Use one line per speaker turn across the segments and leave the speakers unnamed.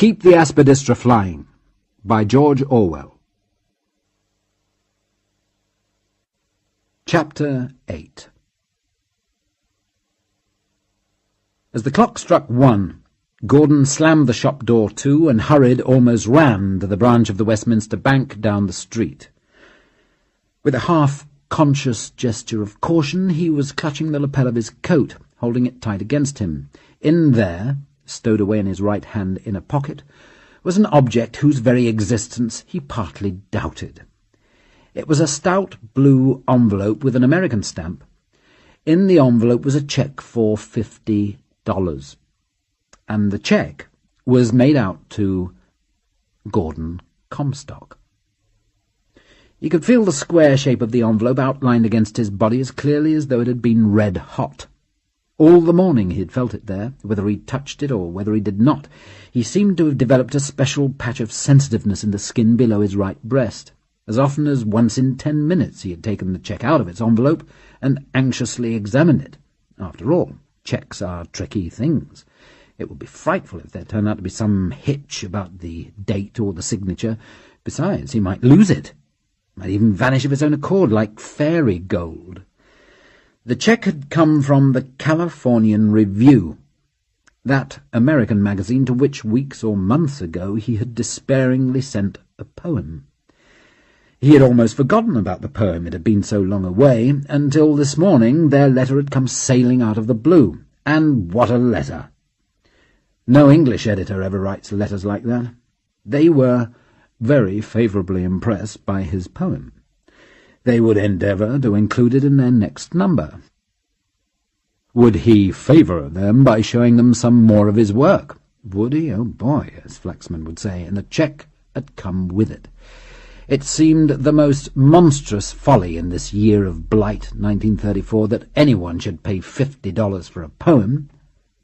Keep the Aspidistra Flying, by George Orwell. Chapter 8. As the clock struck 1, Gordon slammed the shop door to and almost ran to the branch of the Westminster Bank down the street. With a half-conscious gesture of caution, he was clutching the lapel of his coat, holding it tight against him. In there, stowed away in his right hand in a pocket, was an object whose very existence he partly doubted. It was a stout blue envelope with an American stamp. In the envelope was a cheque for $50, and the cheque was made out to Gordon Comstock. He could feel the square shape of the envelope outlined against his body as clearly as though it had been red hot. All the morning he had felt it there, whether he touched it or whether he did not. He seemed to have developed a special patch of sensitiveness in the skin below his right breast. As often as once in 10 minutes he had taken the cheque out of its envelope and anxiously examined it. After all, cheques are tricky things. It would be frightful if there turned out to be some hitch about the date or the signature. Besides, he might lose it. It might even vanish of its own accord, like fairy gold. The cheque had come from the Californian Review, that American magazine to which weeks or months ago he had despairingly sent a poem. He had almost forgotten about the poem, it had been so long away, until this morning their letter had come sailing out of the blue. And what a letter! No English editor ever writes letters like that. They were very favourably impressed by his poem. They would endeavour to include it in their next number. Would he favour them by showing them some more of his work? Would he? Oh boy, as Flaxman would say, and the cheque had come with it. It seemed the most monstrous folly in this year of blight, 1934, that anyone should pay $50 for a poem.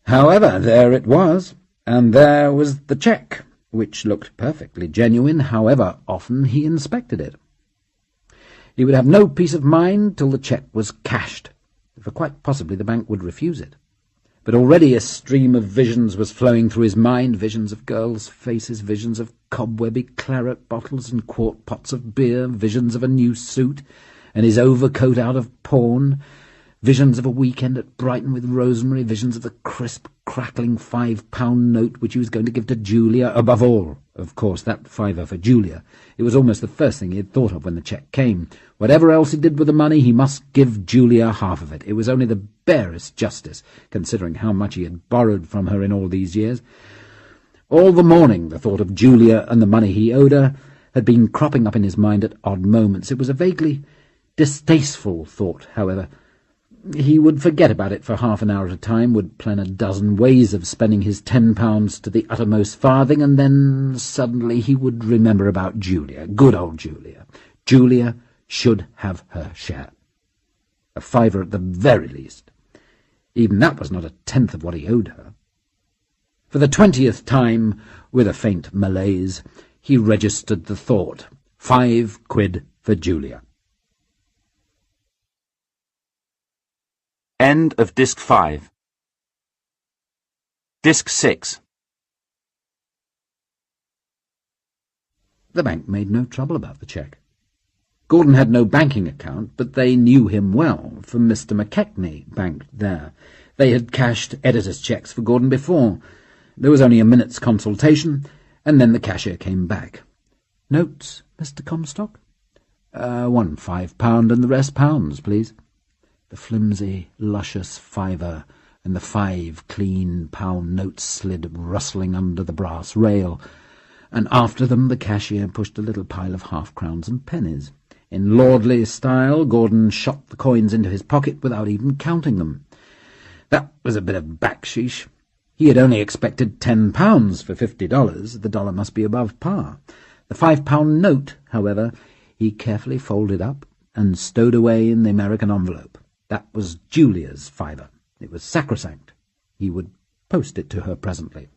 However, there it was, and there was the cheque, which looked perfectly genuine, however often he inspected it. He would have no peace of mind till the cheque was cashed, for quite possibly the bank would refuse it. But already a stream of visions was flowing through his mind, visions of girls' faces, visions of cobwebby claret bottles and quart pots of beer, visions of a new suit and his overcoat out of pawn, visions of a weekend at Brighton with Rosemary, visions of the crisp, crackling £5 note which he was going to give to Julia. Above all, of course, that fiver for Julia. It was almost the first thing he had thought of when the cheque came. Whatever else he did with the money, he must give Julia half of it. It was only the barest justice, considering how much he had borrowed from her in all these years. All the morning the thought of Julia and the money he owed her had been cropping up in his mind at odd moments. It was a vaguely distasteful thought, however. He would forget about it for half an hour at a time, would plan a dozen ways of spending his £10 to the uttermost farthing, and then suddenly he would remember about Julia, good old Julia. Julia should have her share. A fiver at the very least. Even that was not a tenth of what he owed her. For the 20th time, with a faint malaise, he registered the thought. £5 for Julia.
End of Disc 5. Disc 6.
The bank made no trouble about the cheque. Gordon had no banking account, but they knew him well, for Mr. McKechnie banked there. They had cashed editors' cheques for Gordon before. There was only a minute's consultation, and then the cashier came back. "Notes, Mr. Comstock?" One £5 and the rest pounds, please." The flimsy, luscious fiver and the 5 clean pound notes slid rustling under the brass rail, and after them the cashier pushed a little pile of half-crowns and pennies. In lordly style, Gordon shot the coins into his pocket without even counting them. That was a bit of backsheesh. He had only expected £10 for $50. The dollar must be above par. The £5 note, however, he carefully folded up and stowed away in the American envelope. That was Julia's fiver. It was sacrosanct. He would post it to her presently.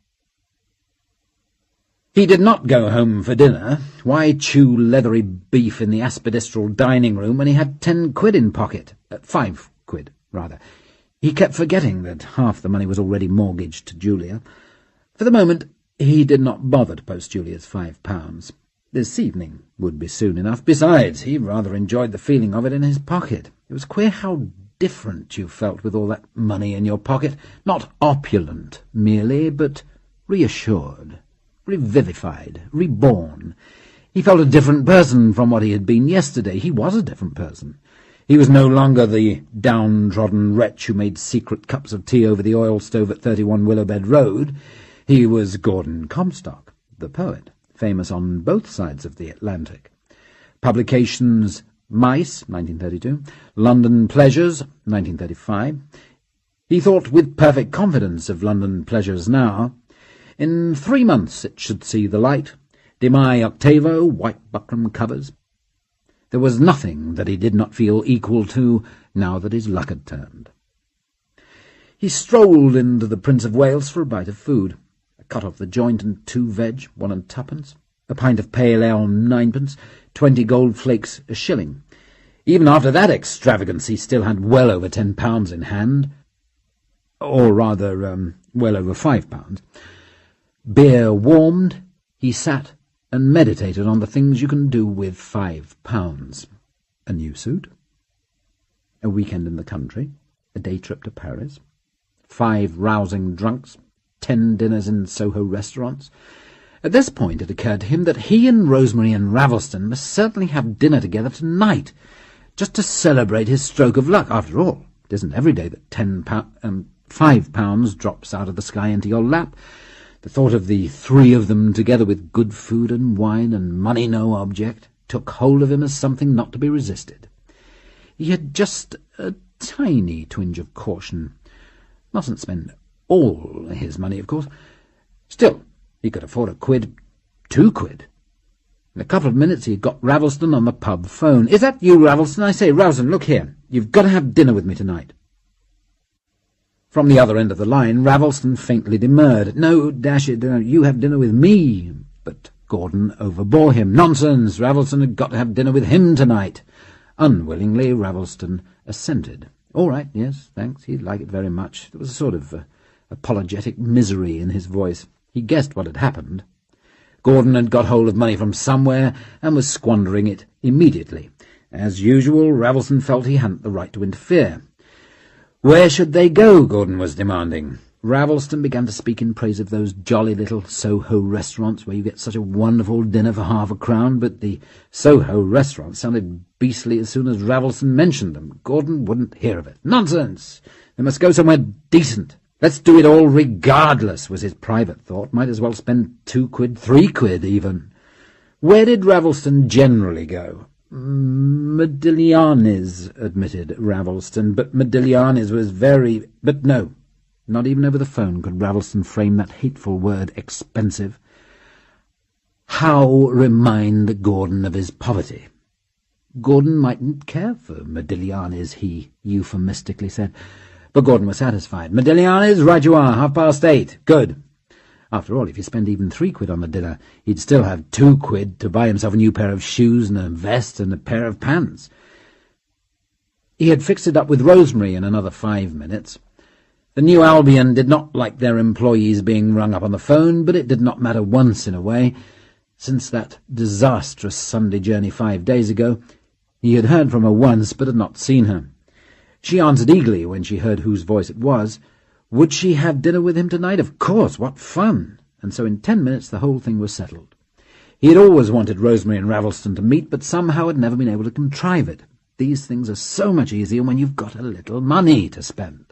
He did not go home for dinner. Why chew leathery beef in the Aspidistral dining-room when he had £10 in pocket? £5, rather. He kept forgetting that half the money was already mortgaged to Julia. For the moment, He did not bother to post Julia's £5. This evening would be soon enough. Besides, he rather enjoyed the feeling of it in his pocket. It was queer how different you felt with all that money in your pocket. Not opulent merely, but reassured, revivified, reborn. He felt a different person from what he had been yesterday. He was a different person. He was no longer the downtrodden wretch who made secret cups of tea over the oil stove at 31 Willowbed Road. He was Gordon Comstock, the poet, famous on both sides of the Atlantic. Publications: Mice, 1932, London Pleasures, 1935. He thought with perfect confidence of London Pleasures now. In 3 months it should see the light. De Mai octavo, white buckram covers. There was nothing that he did not feel equal to now that his luck had turned. He strolled into the Prince of Wales for a bite of food. A cut off the joint and 2 veg, 1 and 2pence. A pint of pale ale, 9pence. 20 gold flakes, a shilling. Even after that extravagance he still had well over £10 in hand. Or rather, well over £5. Beer warmed, he sat and meditated on the things you can do with £5. A new suit, a weekend in the country, a day trip to Paris, 5 rousing drunks, 10 dinners in Soho restaurants. At this point it occurred to him that he and Rosemary and Ravelston must certainly have dinner together tonight, just to celebrate his stroke of luck. After all, it isn't every day that £5 drops out of the sky into your lap. The thought of the 3 of them together with good food and wine and money no object took hold of him as something not to be resisted. He had just a tiny twinge of caution. Mustn't spend all his money, of course. Still, he could afford £1, 2 quid. In a couple of minutes he had got Ravelston on the pub phone. "Is that you, Ravelston? I say, Ravelston, look here. You've got to have dinner with me tonight." From the other end of the line, Ravelston faintly demurred. "No, dash it, you have dinner with me." But Gordon overbore him. "Nonsense, Ravelston had got to have dinner with him tonight." Unwillingly, Ravelston assented. "All right, yes, thanks, he'd like it very much." There was a sort of apologetic misery in his voice. He guessed what had happened. Gordon had got hold of money from somewhere and was squandering it immediately. As usual, Ravelston felt he hadn't the right to interfere. Where should they go, Gordon was demanding. Ravelston began to speak in praise of those jolly little Soho restaurants where you get such a wonderful dinner for £0.50, but the Soho restaurants sounded beastly as soon as Ravelston mentioned them. Gordon wouldn't hear of it. "Nonsense! They must go somewhere decent. Let's do it all regardless," was his private thought. Might as well spend £2, £3 even. Where did Ravelston generally go? Modigliani's, admitted Ravelston, but Modigliani's was very... But no, not even over the phone could Ravelston frame that hateful word, expensive. How remind Gordon of his poverty? Gordon mightn't care for Modigliani's, he euphemistically said. But Gordon was satisfied. "Modigliani's, right you are, 8:30. Good." After all, if you spent even £3 on the dinner, he'd still have £2 to buy himself a new pair of shoes and a vest and a pair of pants. He had fixed it up with Rosemary in another 5 minutes. The New Albion did not like their employees being rung up on the phone, but it did not matter once in a way. Since that disastrous Sunday journey 5 days ago, he had heard from her once, but had not seen her. She answered eagerly when she heard whose voice it was. Would she have dinner with him tonight? Of course, what fun! And so in 10 minutes the whole thing was settled. He had always wanted Rosemary and Ravelston to meet, but somehow had never been able to contrive it. These things are so much easier when you've got a little money to spend.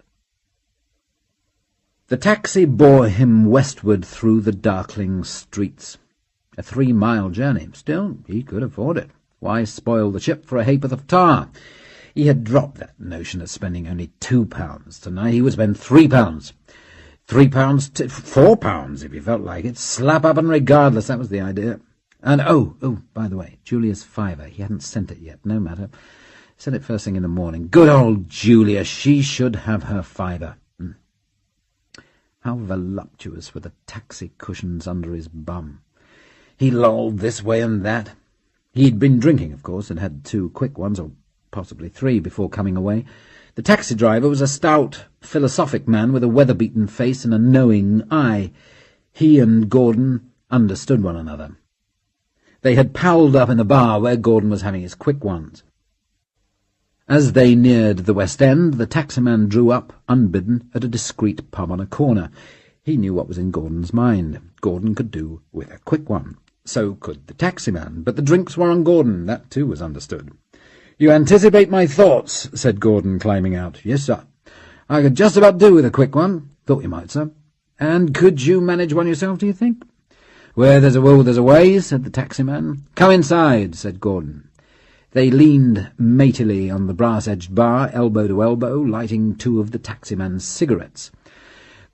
The taxi bore him westward through the darkling streets. A 3-mile journey. Still, he could afford it. Why spoil the chip for a ha'porth of tar? He had dropped that notion of spending only £2 tonight. He would spend £3. £3 to £4 if he felt like it. Slap up and regardless, that was the idea. And oh, by the way, Julia's fiver. He hadn't sent it yet. No matter. Sent it first thing in the morning. Good old Julia. She should have her fiver. How voluptuous were the taxi cushions under his bum. He lolled this way and that. He'd been drinking, of course, and had 2 quick ones, or possibly 3, before coming away. The taxi driver was a stout, philosophic man with a weather-beaten face and a knowing eye. He and Gordon understood one another. They had palled up in the bar where Gordon was having his quick ones. As they neared the West End, the taximan drew up, unbidden, at a discreet pub on a corner. He knew what was in Gordon's mind. Gordon could do with a quick one. So could the taximan, but the drinks were on Gordon. That, too, was understood. "You anticipate my thoughts," said Gordon, climbing out. "Yes, sir. I could just about do with a quick one." "Thought you might, sir." "And could you manage one yourself, do you think?" "Where there's a will, there's a way," said the taximan. "Come inside," said Gordon. They leaned matily on the brass-edged bar, elbow to elbow, lighting two of the taximan's cigarettes.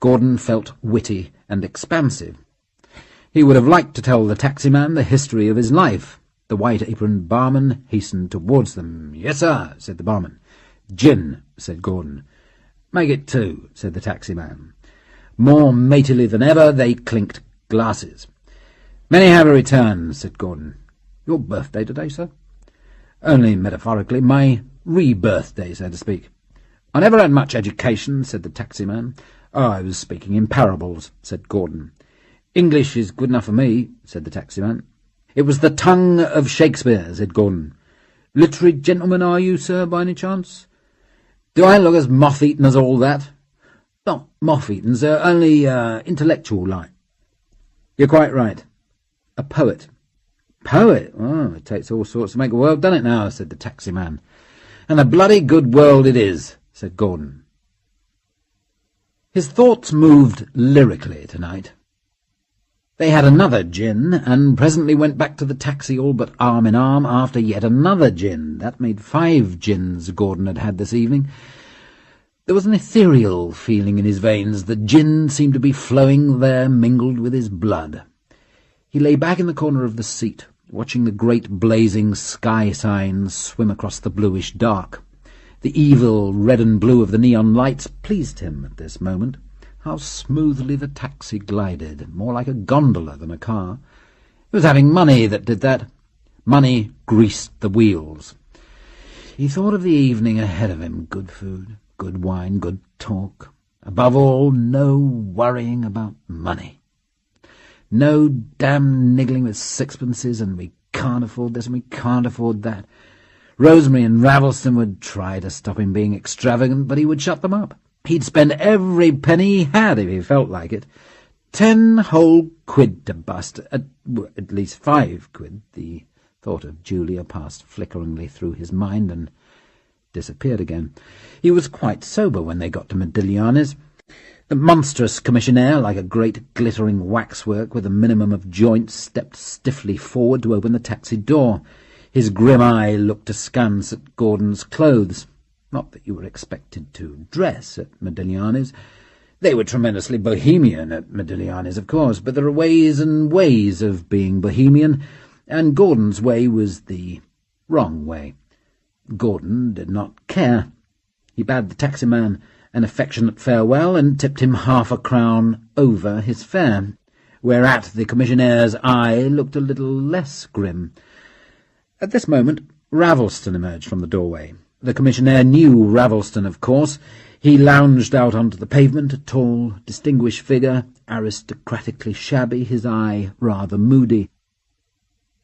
Gordon felt witty and expansive. He would have liked to tell the taximan the history of his life. The white-aproned barman hastened towards them. "Yes, sir," said the barman. "Gin," said Gordon. "Make it 2, said the taximan. More matily than ever, they clinked glasses. "Many have a return," said Gordon. "Your birthday today, sir?" "Only metaphorically, my re-birthday, so to speak." "I never had much education," said the taximan. "I was speaking in parables," said Gordon. "English is good enough for me," said the taximan. "It was the tongue of Shakespeare," said Gordon. "Literary gentleman, are you, sir, by any chance?" "Do I look as moth-eaten as all that?" "Not moth-eaten, sir, only intellectual-like." "You're quite right. A poet." "Poet? Oh, it takes all sorts to make a world, doesn't it now?" said the taximan. "And a bloody good world it is," said Gordon. His thoughts moved lyrically tonight. They had another gin, and presently went back to the taxi all but arm in arm after yet another gin. That made 5 gins Gordon had had this evening. There was an ethereal feeling in his veins. The gin seemed to be flowing there, mingled with his blood. He lay back in the corner of the seat, watching the great blazing sky signs swim across the bluish dark. The evil red and blue of the neon lights pleased him at this moment. How smoothly the taxi glided, more like a gondola than a car. It was having money that did that. Money greased the wheels. He thought of the evening ahead of him. Good food, good wine, good talk. Above all, no worrying about money. No damn niggling with sixpences, and we can't afford this and we can't afford that. Rosemary and Ravelston would try to stop him being extravagant, but he would shut them up. He'd spend every penny he had if he felt like it. 10 whole quid to bust, at least 5 quid. The thought of Julia passed flickeringly through his mind and disappeared again. He was quite sober when they got to Modigliani's. The monstrous commissionaire, like a great glittering waxwork with a minimum of joints, stepped stiffly forward to open the taxi door. His grim eye looked askance at Gordon's clothes. Not that you were expected to dress at Modigliani's. They were tremendously bohemian at Modigliani's, of course, but there are ways and ways of being bohemian, and Gordon's way was the wrong way. Gordon did not care. He bade the taximan an affectionate farewell and tipped him ½ a crown over his fare, whereat the commissionnaire's eye looked a little less grim. At this moment Ravelston emerged from the doorway. The commissionaire knew Ravelston, of course. He lounged out onto the pavement, a tall, distinguished figure, aristocratically shabby, his eye rather moody.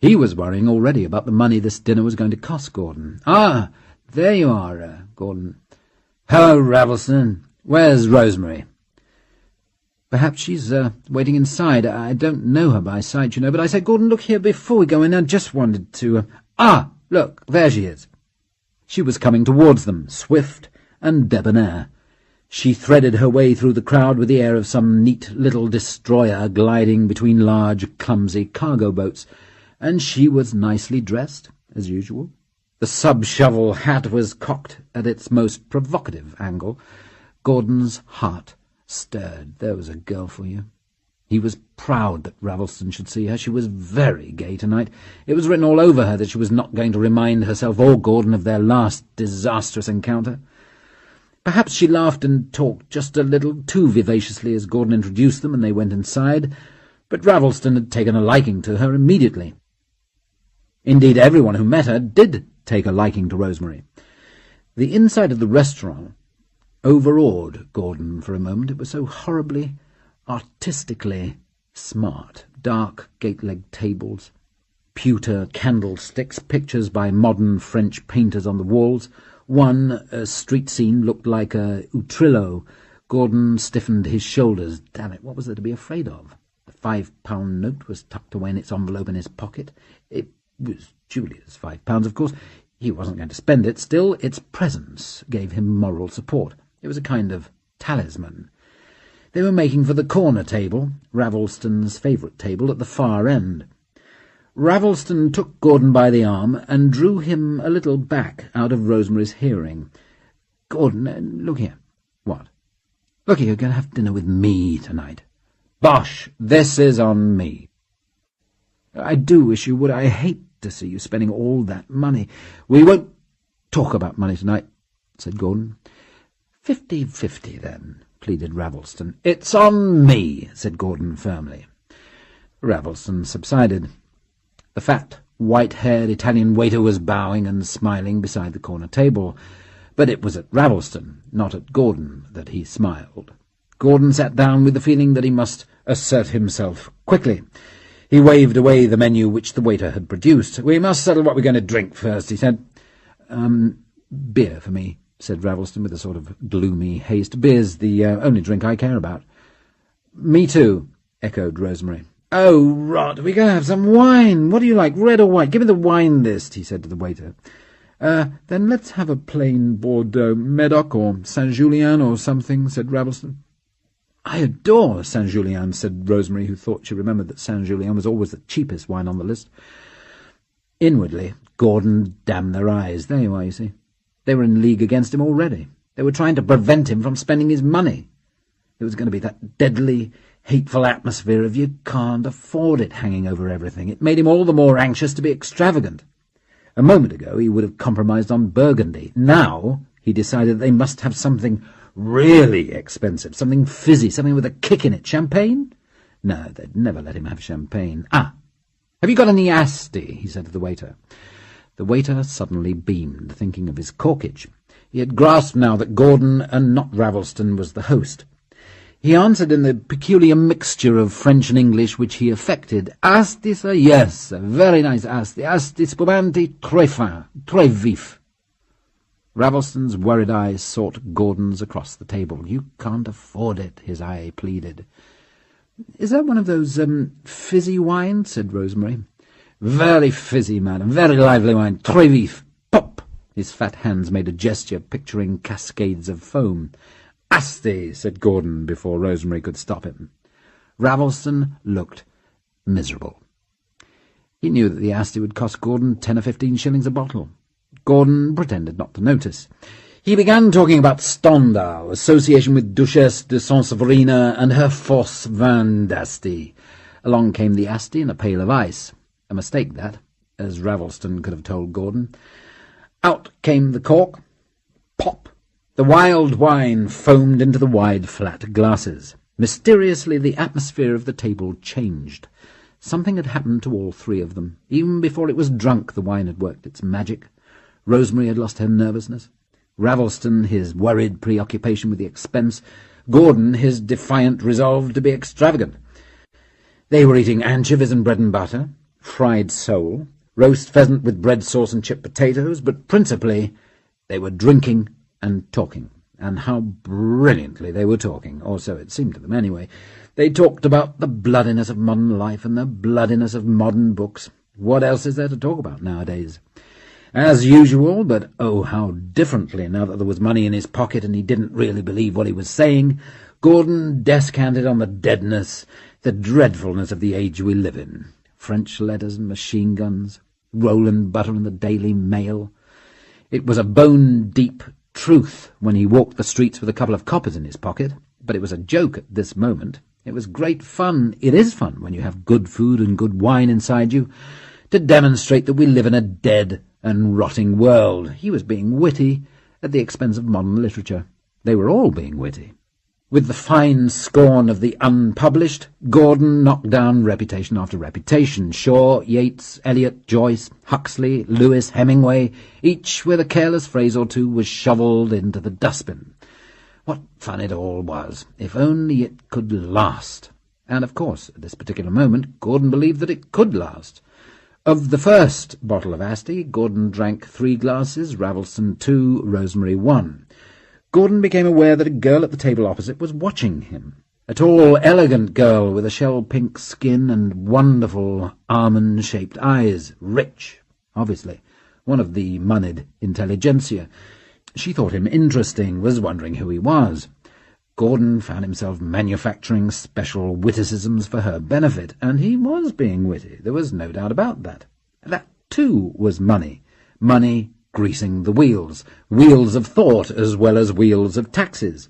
He was worrying already about the money this dinner was going to cost Gordon. "Ah, there you are, Gordon." "Hello, Ravelston. Where's Rosemary?" "Perhaps she's waiting inside. I don't know her by sight, you know. But I say, Gordon, look here, before we go in, I just wanted to... look, there she is." She was coming towards them, swift and debonair. She threaded her way through the crowd with the air of some neat little destroyer gliding between large, clumsy cargo boats, and she was nicely dressed, as usual. The sub-shovel hat was cocked at its most provocative angle. Gordon's heart stirred. There was a girl for you. He was proud that Ravelston should see her. She was very gay tonight. It was written all over her that she was not going to remind herself or Gordon of their last disastrous encounter. Perhaps she laughed and talked just a little too vivaciously as Gordon introduced them and they went inside, but Ravelston had taken a liking to her immediately. Indeed, everyone who met her did take a liking to Rosemary. The inside of the restaurant overawed Gordon for a moment. It was so horribly, artistically Smart, dark, gate-legged tables, pewter candlesticks, pictures by modern French painters on the walls. One, a street scene, looked like a Utrillo. Gordon stiffened his shoulders. Damn it, what was there to be afraid of? The £5 note was tucked away in its envelope in his pocket. It was Julia's £5, of course. He wasn't going to spend it. Still, its presence gave him moral support. It was a kind of talisman. They were making for the corner table, Ravelston's favourite table, at the far end. Ravelston took Gordon by the arm and drew him a little back out of Rosemary's hearing. "Gordon, look here." "What?" "Look here, you're going to have dinner with me tonight." "Bosh! This is on me." "I do wish you would. I hate to see you spending all that money." "We won't talk about money tonight," said Gordon. 50-50, then," pleaded Ravelston. "It's on me," said Gordon firmly. Ravelston subsided. The fat, white-haired Italian waiter was bowing and smiling beside the corner table, but it was at Ravelston, not at Gordon, that he smiled. Gordon sat down with the feeling that he must assert himself quickly. He waved away the menu which the waiter had produced. "We must settle what we're going to drink first," he said. Beer for me," said Ravelston with a sort of gloomy haste. "Beer's the only drink I care about." "Me too," echoed Rosemary. "Oh, rot, we're going to have some wine. What do you like, red or white? Give me the wine list," he said to the waiter. Then let's have a plain Bordeaux, Medoc or Saint-Julien or something," said Ravelston. "I adore Saint-Julien," said Rosemary, who thought she remembered that Saint-Julien was always the cheapest wine on the list. Inwardly, Gordon damned their eyes. There you are, you see. They were in league against him already. They were trying to prevent him from spending his money. It was going to be that deadly, hateful atmosphere of "you can't afford it" hanging over everything. It made him all the more anxious to be extravagant. A moment ago he would have compromised on Burgundy. Now he decided they must have something really expensive, something fizzy, something with a kick in it. Champagne? No, they'd never let him have champagne. "Ah, have you got any Asti?" he said to the waiter. The waiter suddenly beamed, thinking of his corkage. He had grasped now that Gordon and not Ravelston was the host. He answered in the peculiar mixture of French and English which he affected. "Asti, sir? Yes, a very nice Asti. Asti spumanti, très fin, très vif." Ravelston's worried eyes sought Gordon's across the table. "You can't afford it," his eye pleaded. "Is that one of those fizzy wines?" said Rosemary. "Very fizzy, madam, very lively wine, très vif. Pop!" His fat hands made a gesture picturing cascades of foam. "Asti," said Gordon before Rosemary could stop him. Ravelston looked miserable. He knew that the Asti would cost Gordon 10 or 15 shillings a bottle. Gordon pretended not to notice. He began talking about Stendhal, association with Duchesse de Saint-Severina and her false vin d'Asti. Along came the Asti and a pail of ice. A mistake, that, as Ravelston could have told Gordon. Out came the cork. Pop! The wild wine foamed into the wide, flat glasses. Mysteriously, the atmosphere of the table changed. Something had happened to all three of them. Even before it was drunk, the wine had worked its magic. Rosemary had lost her nervousness. Ravelston, his worried preoccupation with the expense. Gordon, his defiant resolve to be extravagant. They were eating anchovies and bread and butter, fried sole, roast pheasant with bread sauce and chipped potatoes, but principally they were drinking and talking. And how brilliantly they were talking, or so it seemed to them anyway. They talked about the bloodiness of modern life and the bloodiness of modern books. What else is there to talk about nowadays? As usual, but oh, how differently now that there was money in his pocket and he didn't really believe what he was saying, Gordon descanted on the deadness, the dreadfulness of the age we live in. French letters and machine guns, roll and butter and the Daily Mail. It was a bone-deep truth when he walked the streets with a couple of coppers in his pocket, but it was a joke at this moment. It was great fun. It is fun when you have good food and good wine inside you, to demonstrate that we live in a dead and rotting world. He was being witty at the expense of modern literature. They were all being witty. With the fine scorn of the unpublished, Gordon knocked down reputation after reputation. Shaw, Yeats, Eliot, Joyce, Huxley, Lewis, Hemingway, each with a careless phrase or two, was shovelled into the dustbin. What fun it all was, if only it could last. And, of course, at this particular moment, Gordon believed that it could last. Of the first bottle of Asti, Gordon drank 3 glasses, Ravelston 2, Rosemary 1. Gordon became aware that a girl at the table opposite was watching him. A tall, elegant girl with a shell-pink skin and wonderful almond-shaped eyes. Rich, obviously. One of the moneyed intelligentsia. She thought him interesting, was wondering who he was. Gordon found himself manufacturing special witticisms for her benefit, and he was being witty. There was no doubt about that. That, too, was money. Money greasing the wheels. Wheels of thought as well as wheels of taxes.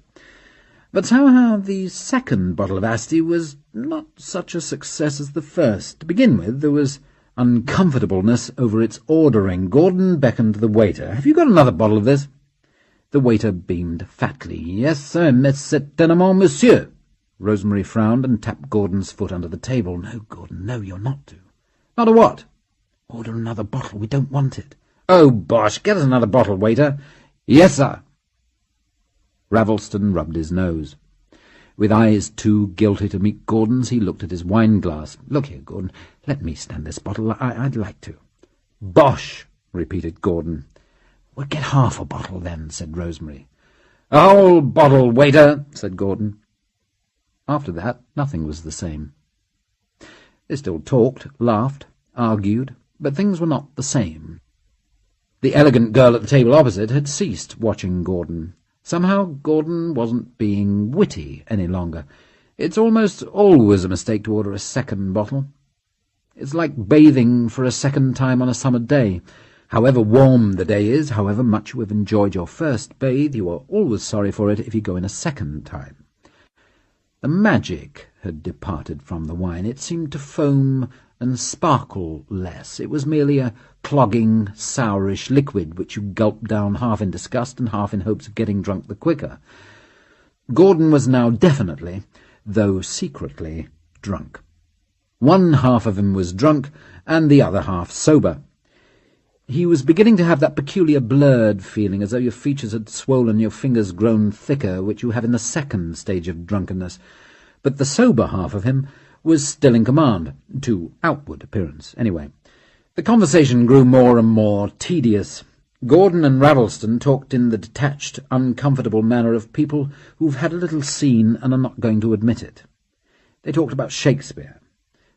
But somehow the second bottle of Asti was not such a success as the first. To begin with, there was uncomfortableness over its ordering. Gordon beckoned to the waiter. "Have you got another bottle of this?" The waiter beamed fatly. "Yes, sir, mais c'est tellement, monsieur." Rosemary frowned and tapped Gordon's foot under the table. "No, Gordon, no, you're not to." "Not a what?" "Order another bottle. We don't want it." "Oh, bosh! Get us another bottle, waiter." "Yes, sir." Ravelston rubbed his nose. With eyes too guilty to meet Gordon's, he looked at his wine-glass. "Look here, Gordon, let me stand this bottle. I'd like to." "Bosh!" repeated Gordon. "Well, get half a bottle, then," said Rosemary. "A whole bottle, waiter," said Gordon. After that, nothing was the same. They still talked, laughed, argued, but things were not the same. The elegant girl at the table opposite had ceased watching Gordon. Somehow Gordon wasn't being witty any longer. It's almost always a mistake to order a second bottle. It's like bathing for a second time on a summer day. However warm the day is, however much you have enjoyed your first bathe, you are always sorry for it if you go in a second time. The magic had departed from the wine. It seemed to foam and sparkle less. It was merely a clogging, sourish liquid which you gulped down half in disgust and half in hopes of getting drunk the quicker. Gordon was now definitely, though secretly, drunk. One half of him was drunk, and the other half sober. He was beginning to have that peculiar blurred feeling, as though your features had swollen, your fingers grown thicker, which you have in the second stage of drunkenness. But the sober half of him was still in command, to outward appearance, anyway. The conversation grew more and more tedious. Gordon and Ravelston talked in the detached, uncomfortable manner of people who've had a little scene and are not going to admit it. They talked about Shakespeare.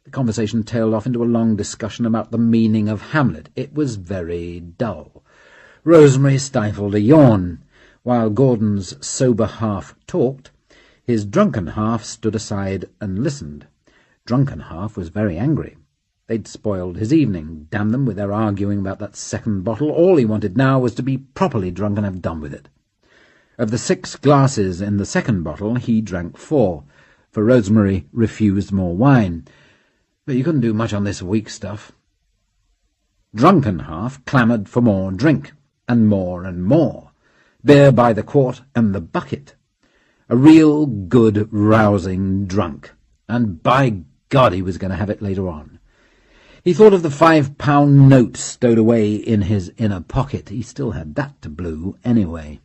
The conversation tailed off into a long discussion about the meaning of Hamlet. It was very dull. Rosemary stifled a yawn. While Gordon's sober half talked, his drunken half stood aside and listened. Drunken half was very angry. They'd spoiled his evening. Damn them with their arguing about that second bottle. All he wanted now was to be properly drunk and have done with it. Of the 6 glasses in the second bottle, he drank 4, for Rosemary refused more wine. But you couldn't do much on this weak stuff. Drunken half clamoured for more drink, and more and more. Beer by the quart and the bucket. A real good, rousing drunk. And by God he was going to have it later on. He thought of the £5 note stowed away in his inner pocket. He still had that to blue anyway.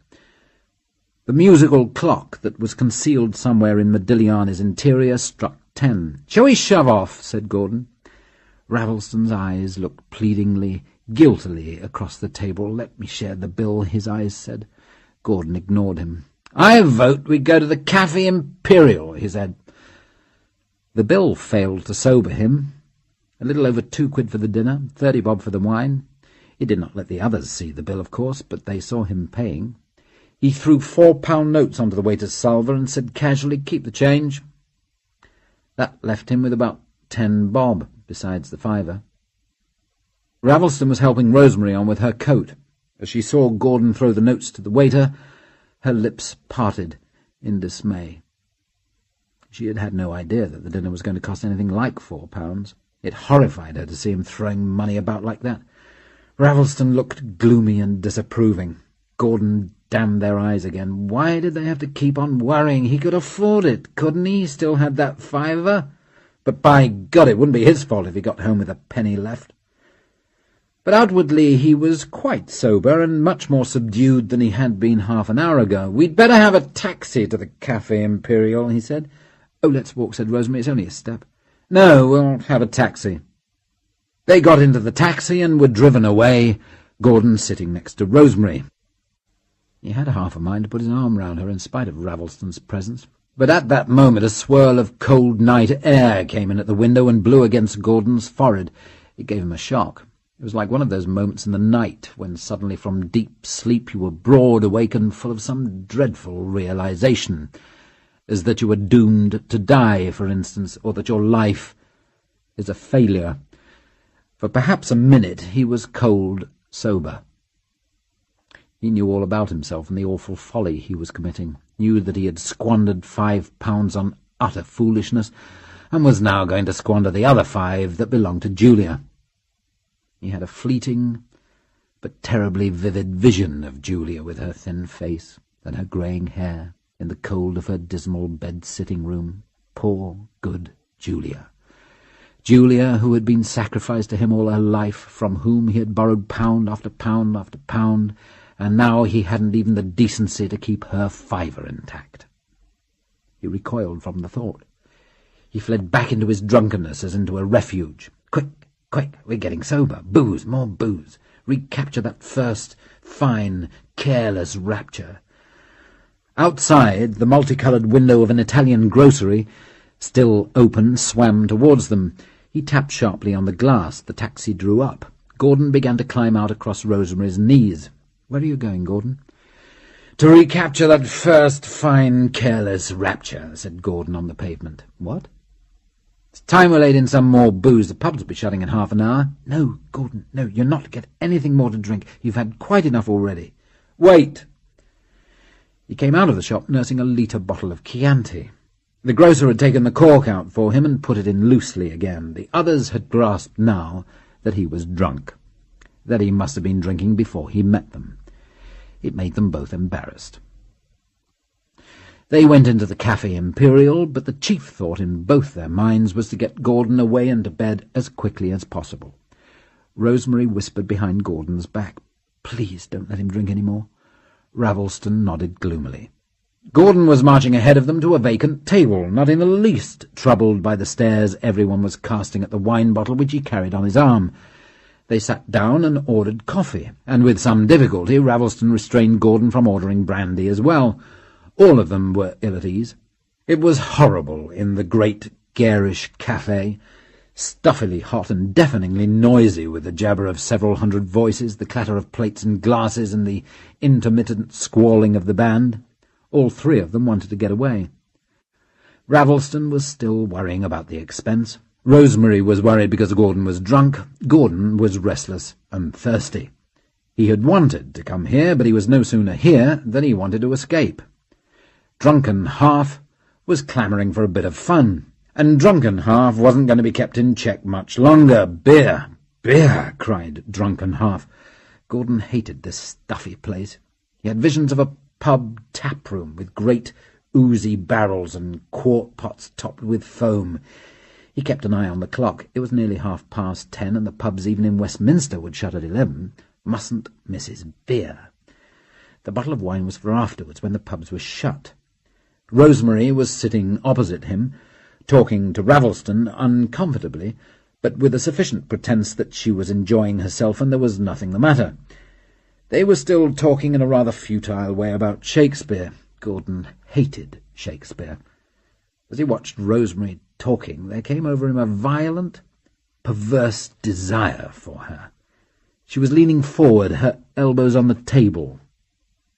The musical clock that was concealed somewhere in Modigliani's interior struck 10. "Shall we shove off?" said Gordon. Ravelston's eyes looked pleadingly, guiltily across the table. "Let me share the bill," his eyes said. Gordon ignored him. "I vote we go to the Café Imperial," he said. The bill failed to sober him. A little over 2 quid for the dinner, 30 bob for the wine. He did not let the others see the bill, of course, but they saw him paying. He threw £4 notes onto the waiter's salver and said casually, "Keep the change." That left him with about 10 bob, besides the £5. Ravelston was helping Rosemary on with her coat. As she saw Gordon throw the notes to the waiter, her lips parted in dismay. She had had no idea that the dinner was going to cost anything like £4. It horrified her to see him throwing money about like that. Ravelston looked gloomy and disapproving. Gordon damned their eyes again. Why did they have to keep on worrying? He could afford it, couldn't he? He still had that £5. But by God, it wouldn't be his fault if he got home with a penny left. But outwardly he was quite sober and much more subdued than he had been half an hour ago. "We'd better have a taxi to the Café Imperial," he said. "Oh, let's walk," said Rosemary. "It's only a step." "No, we'll have a taxi." They got into the taxi and were driven away, Gordon sitting next to Rosemary. He had half a mind to put his arm round her in spite of Ravelston's presence, but at that moment a swirl of cold night air came in at the window and blew against Gordon's forehead. It gave him a shock. It was like one of those moments in the night when suddenly from deep sleep you were broad awakened, full of some dreadful realization, as that you were doomed to die, for instance, or that your life is a failure. For perhaps a minute he was cold sober. He knew all about himself and the awful folly he was committing, knew that he had squandered £5 on utter foolishness, and was now going to squander the other 5 that belonged to Julia. He had a fleeting but terribly vivid vision of Julia with her thin face and her greying hair in the cold of her dismal bed-sitting-room. Poor, good Julia. Julia, who had been sacrificed to him all her life, from whom he had borrowed pound after pound after pound, and now he hadn't even the decency to keep her £5 intact. He recoiled from the thought. He fled back into his drunkenness as into a refuge. Quick, quick, we're getting sober. Booze, more booze. Recapture that first, fine, careless rapture. Outside, the multicoloured window of an Italian grocery, still open, swam towards them. He tapped sharply on the glass. The taxi drew up. Gordon began to climb out across Rosemary's knees. "Where are you going, Gordon?" "To recapture that first fine, careless rapture," said Gordon on the pavement. "What?" "It's time we laid in some more booze. The pubs will be shutting in half an hour." "No, Gordon, no, you're not to get anything more to drink. You've had quite enough already." "Wait." He came out of the shop nursing a litre bottle of Chianti. The grocer had taken the cork out for him and put it in loosely again. The others had grasped now that he was drunk, that he must have been drinking before he met them. It made them both embarrassed. They went into the Café Imperial, but the chief thought in both their minds was to get Gordon away and to bed as quickly as possible. Rosemary whispered behind Gordon's back, "Please don't let him drink any more." Ravelston nodded gloomily. Gordon was marching ahead of them to a vacant table, not in the least troubled by the stares everyone was casting at the wine bottle which he carried on his arm. They sat down and ordered coffee, and with some difficulty Ravelston restrained Gordon from ordering brandy as well. All of them were ill at ease. It was horrible in the great garish café, stuffily hot and deafeningly noisy, with the jabber of several hundred voices, the clatter of plates and glasses, and the intermittent squalling of the band. All 3 of them wanted to get away. Ravelston was still worrying about the expense. Rosemary was worried because Gordon was drunk. Gordon was restless and thirsty. He had wanted to come here, but he was no sooner here than he wanted to escape. Drunken Half was clamouring for a bit of fun, and Drunken Half wasn't going to be kept in check much longer. "Beer! Beer!" cried Drunken Half. Gordon hated this stuffy place. He had visions of a pub tap-room with great oozy barrels and quart pots topped with foam. He kept an eye on the clock. It was nearly 10:30, and the pubs even in Westminster would shut at 11. Mustn't miss his beer. The bottle of wine was for afterwards, when the pubs were shut. Rosemary was sitting opposite him, talking to Ravelston uncomfortably, but with a sufficient pretence that she was enjoying herself and there was nothing the matter. They were still talking in a rather futile way about Shakespeare. Gordon hated Shakespeare. As he watched Rosemary talking, there came over him a violent, perverse desire for her. She was leaning forward, her elbows on the table.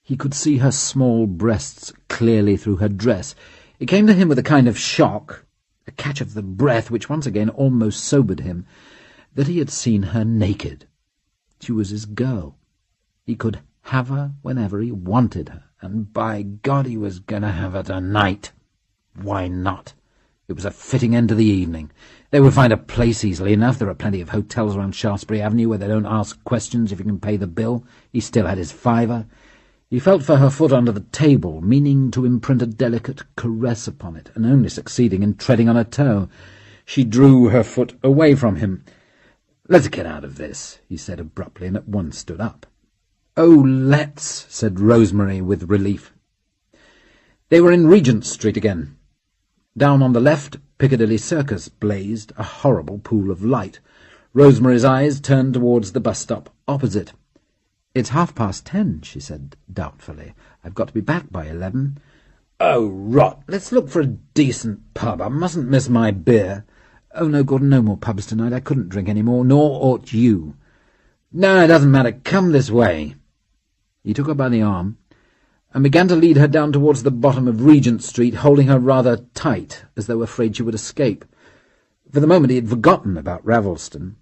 He could see her small breasts clearly through her dress. It came to him with a kind of shock, a catch of the breath which once again almost sobered him, that he had seen her naked. She was his girl. He could have her whenever he wanted her, and by God he was going to have her tonight. Why not? It was a fitting end to the evening. They would find a place easily enough. There are plenty of hotels around Shaftesbury Avenue where they don't ask questions if you can pay the bill. He still had his £5. He felt for her foot under the table, meaning to imprint a delicate caress upon it, and only succeeding in treading on her toe. She drew her foot away from him. "Let's get out of this," he said abruptly, and at once stood up. "Oh, let's," said Rosemary with relief. They were in Regent Street again. Down on the left, Piccadilly Circus blazed, a horrible pool of light. Rosemary's eyes turned towards the bus stop opposite. "It's 10:30, she said doubtfully. "I've got to be back by 11. "Oh, rot! Let's look for a decent pub. I mustn't miss my beer." "Oh, no, Gordon, no more pubs tonight. I couldn't drink any more, nor ought you." "No, it doesn't matter. Come this way." He took her by the arm and began to lead her down towards the bottom of Regent Street, holding her rather tight, as though afraid she would escape. For the moment he had forgotten about Ravelston.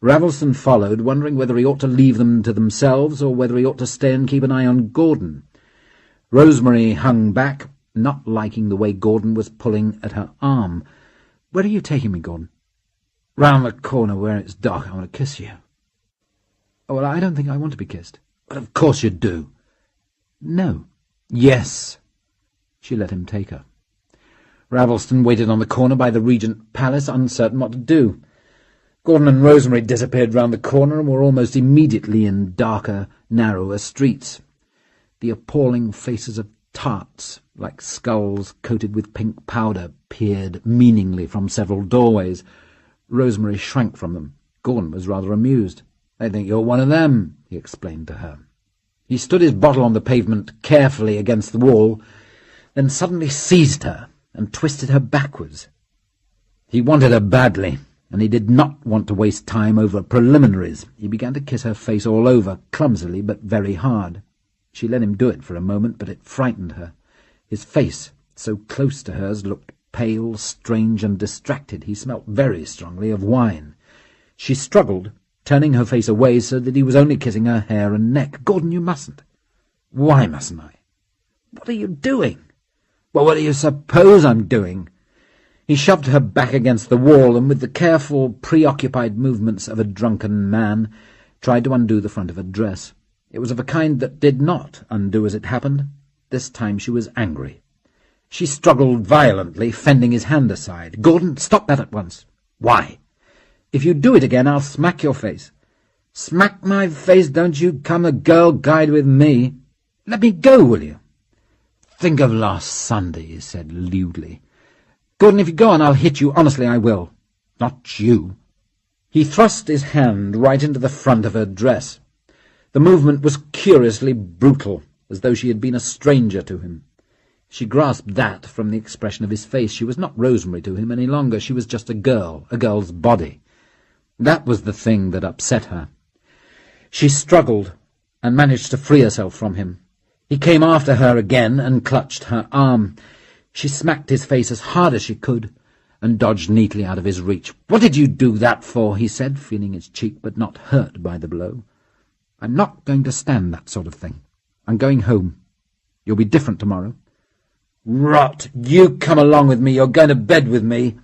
Ravelston followed, wondering whether he ought to leave them to themselves or whether he ought to stay and keep an eye on Gordon. Rosemary hung back, not liking the way Gordon was pulling at her arm. "Where are you taking me, Gordon?" "Round the corner where it's dark. I want to kiss you." "Oh, well, I don't think I want to be kissed." "But of course you do." "No." "Yes." She let him take her. Ravelston waited on the corner by the Regent Palace, uncertain what to do. Gordon and Rosemary disappeared round the corner and were almost immediately in darker, narrower streets. The appalling faces of tarts, like skulls coated with pink powder, peered meaningly from several doorways. Rosemary shrank from them. Gordon was rather amused. "I think you're one of them," he explained to her. He stood his bottle on the pavement carefully against the wall, then suddenly seized her and twisted her backwards. He wanted her badly, and he did not want to waste time over preliminaries. He began to kiss her face all over, clumsily but very hard. She let him do it for a moment, but it frightened her. His face, so close to hers, looked pale, strange, and distracted. He smelt very strongly of wine. She struggled, turning her face away so that he was only kissing her hair and neck. "Gordon, you mustn't." "Why mustn't I?" "What are you doing?" "Well, what do you suppose I'm doing?" He shoved her back against the wall and, with the careful, preoccupied movements of a drunken man, tried to undo the front of her dress. It was of a kind that did not undo as it happened. This time she was angry. She struggled violently, fending his hand aside. "Gordon, stop that at once." "Why?" "If you do it again, I'll smack your face." "Smack my face? Don't you come a girl guide with me." "Let me go, will you?" "Think of last Sunday," he said lewdly. "Gordon, if you go on, I'll hit you. Honestly, I will." "Not you." He thrust his hand right into the front of her dress. The movement was curiously brutal, as though she had been a stranger to him. She grasped that from the expression of his face. She was not Rosemary to him any longer. She was just a girl's body. That was the thing that upset her. She struggled and managed to free herself from him. He came after her again and clutched her arm. She smacked his face as hard as she could and dodged neatly out of his reach. "What did you do that for?" he said, feeling his cheek but not hurt by the blow. "I'm not going to stand that sort of thing. I'm going home. You'll be different tomorrow." "Rot! You come along with me. You're going to bed with me."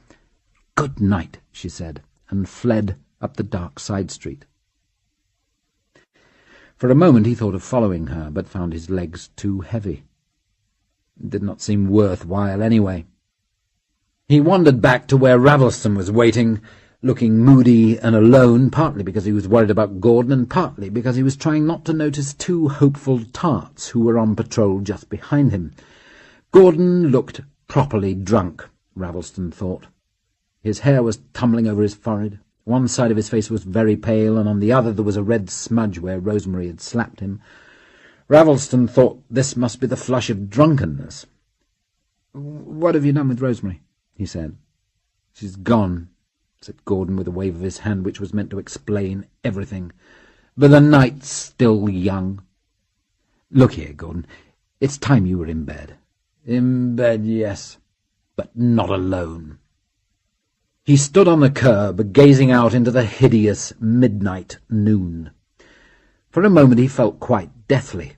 "Good night," she said, and fled up the dark side street. For a moment he thought of following her, but found his legs too heavy. It did not seem worthwhile anyway. He wandered back to where Ravelston was waiting, looking moody and alone, partly because he was worried about Gordon and partly because he was trying not to notice two hopeful tarts who were on patrol just behind him. Gordon looked properly drunk, Ravelston thought. His hair was tumbling over his forehead. One side of his face was very pale, and on the other there was a red smudge where Rosemary had slapped him. Ravelston thought this must be the flush of drunkenness. "What have you done with Rosemary?" he said. "She's gone," said Gordon with a wave of his hand which was meant to explain everything. "But the night's still young." "Look here, Gordon, it's time you were in bed." "In bed, yes, but not alone." He stood on the curb, gazing out into the hideous midnight noon. For a moment he felt quite deathly.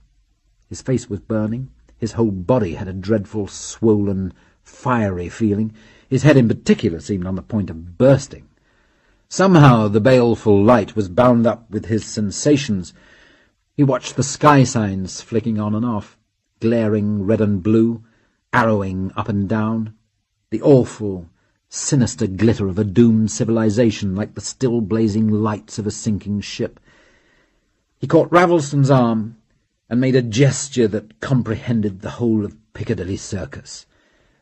His face was burning. His whole body had a dreadful, swollen, fiery feeling. His head in particular seemed on the point of bursting. Somehow the baleful light was bound up with his sensations. He watched the sky signs flicking on and off, glaring red and blue, arrowing up and down, the awful, sinister glitter of a doomed civilization like the still blazing lights of a sinking ship. He caught Ravelston's arm and made a gesture that comprehended the whole of Piccadilly Circus.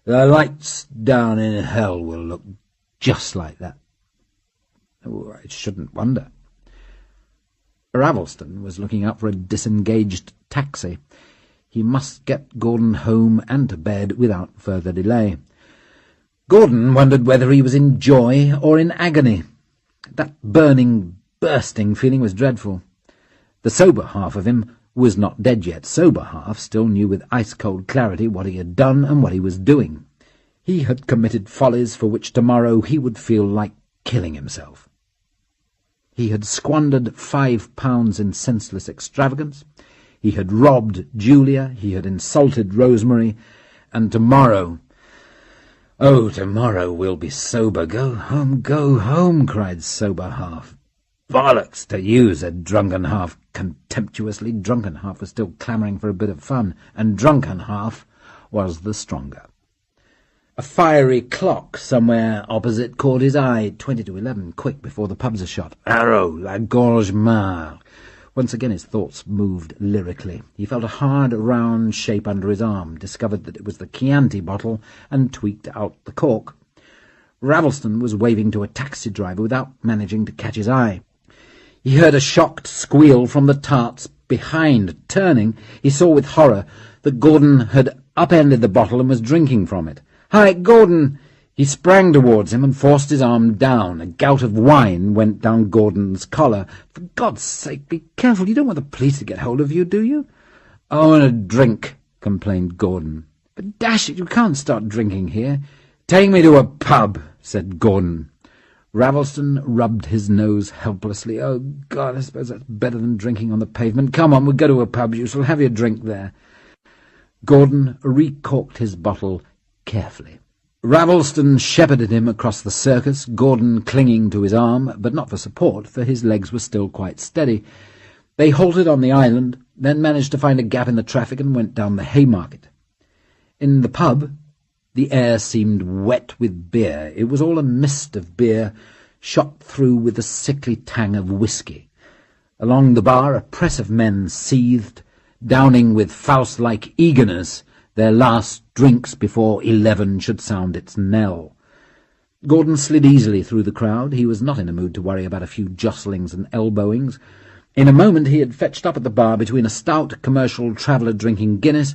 The lights down in hell will look just like that. Oh, I shouldn't wonder. Ravelston was looking out for a disengaged taxi. He must get Gordon home and to bed without further delay. Gordon wondered whether he was in joy or in agony. That burning, bursting feeling was dreadful. The sober half of him was not dead yet. Sober half still knew with ice-cold clarity what he had done and what he was doing. He had committed follies for which tomorrow he would feel like killing himself. He had squandered £5 in senseless extravagance. He had robbed Julia. He had insulted Rosemary. And tomorrow... "Oh, tomorrow we'll be sober. Go home," cried sober half. "Bollocks to you," said drunken half contemptuously. Drunken half was still clamouring for a bit of fun, and drunken half was the stronger. A fiery clock somewhere opposite caught his eye. 20 to 11, quick, before the pubs are shut. Arrow, la gorge mare. Once again his thoughts moved lyrically. He felt a hard, round shape under his arm, discovered that it was the Chianti bottle, and tweaked out the cork. Ravelston was waving to a taxi driver without managing to catch his eye. He heard a shocked squeal from the tarts behind. Turning, he saw with horror that Gordon had upended the bottle and was drinking from it. "Hi, Gordon!" He sprang towards him and forced his arm down. A gout of wine went down Gordon's collar. "For God's sake, be careful. You don't want the police to get hold of you, do you?" "I want a drink," complained Gordon. "But dash it, you can't start drinking here." "Take me to a pub," said Gordon. Ravelston rubbed his nose helplessly. "Oh, God, I suppose that's better than drinking on the pavement. Come on, we'll go to a pub. You shall have your drink there." Gordon recorked his bottle carefully. Ravelston shepherded him across the circus, Gordon clinging to his arm, but not for support, for his legs were still quite steady. They halted on the island, then managed to find a gap in the traffic and went down the Haymarket. In the pub, the air seemed wet with beer. It was all a mist of beer, shot through with the sickly tang of whisky. Along the bar, a press of men seethed, downing with Faust-like eagerness their last drinks before 11 should sound its knell. Gordon slid easily through the crowd. He was not in a mood to worry about a few jostlings and elbowings. In a moment he had fetched up at the bar between a stout commercial traveller drinking Guinness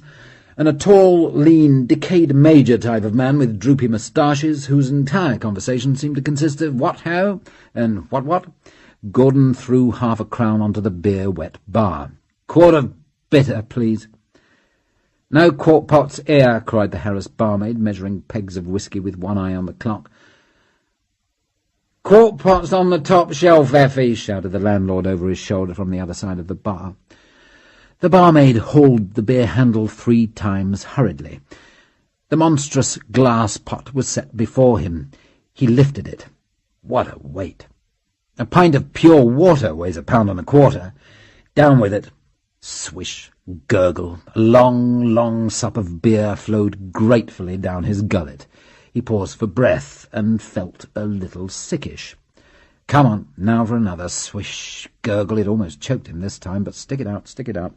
and a tall, lean, decayed major type of man with droopy moustaches, whose entire conversation seemed to consist of "what ho?" and what. Gordon threw half a crown onto the beer-wet bar. "Quart of bitter, please." "No quart pots here," cried the harassed barmaid, measuring pegs of whisky with one eye on the clock. "Quart pots on the top shelf, Effie," shouted the landlord over his shoulder from the other side of the bar. The barmaid hauled the beer handle 3 times hurriedly. The monstrous glass pot was set before him. He lifted it. What a weight! A pint of pure water weighs 1 1/4 pounds. Down with it. Swish, gurgle. A long, long sup of beer flowed gratefully down his gullet. He paused for breath and felt a little sickish. Come on, now for another. Swish, gurgle. It almost choked him this time, but stick it out, stick it out.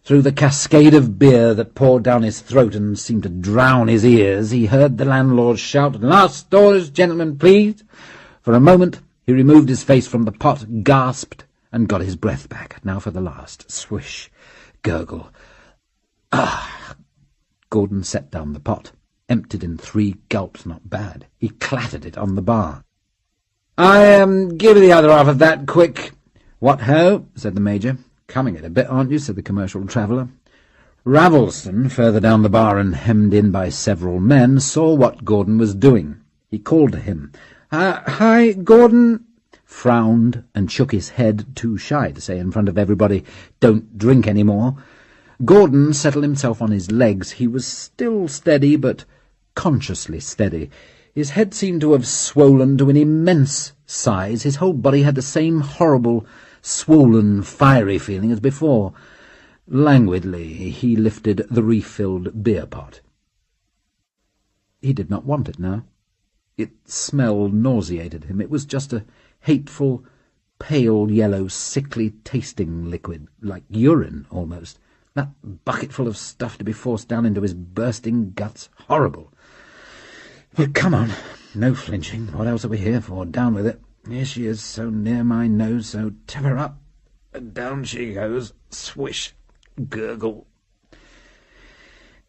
Through the cascade of beer that poured down his throat and seemed to drown his ears, he heard the landlord shout, "Last orders, gentlemen, please." For a moment he removed his face from the pot, gasped, and got his breath back. Now for the last. Swish, gurgle. Ah! Gordon set down the pot, emptied in 3 gulps. Not bad. He clattered it on the bar. Give the other half of that, quick." "What ho?" said the major. "Coming it a bit, aren't you?" said the commercial traveller. Ravelston, further down the bar and hemmed in by several men, saw what Gordon was doing. He called to him. "Hi, Gordon," frowned and shook his head, too shy to say in front of everybody, "Don't drink any more." Gordon settled himself on his legs. He was still steady, but consciously steady. His head seemed to have swollen to an immense size. His whole body had the same horrible, swollen, fiery feeling as before. Languidly he lifted the refilled beer pot. He did not want it now. Its smell nauseated him. It was just a hateful, pale yellow, sickly tasting liquid, like urine almost. That bucketful of stuff to be forced down into his bursting guts. Horrible. Well, come on. No flinching. What else are we here for? Down with it. Here she is, so near my nose, so tip her up. And down she goes. Swish. Gurgle.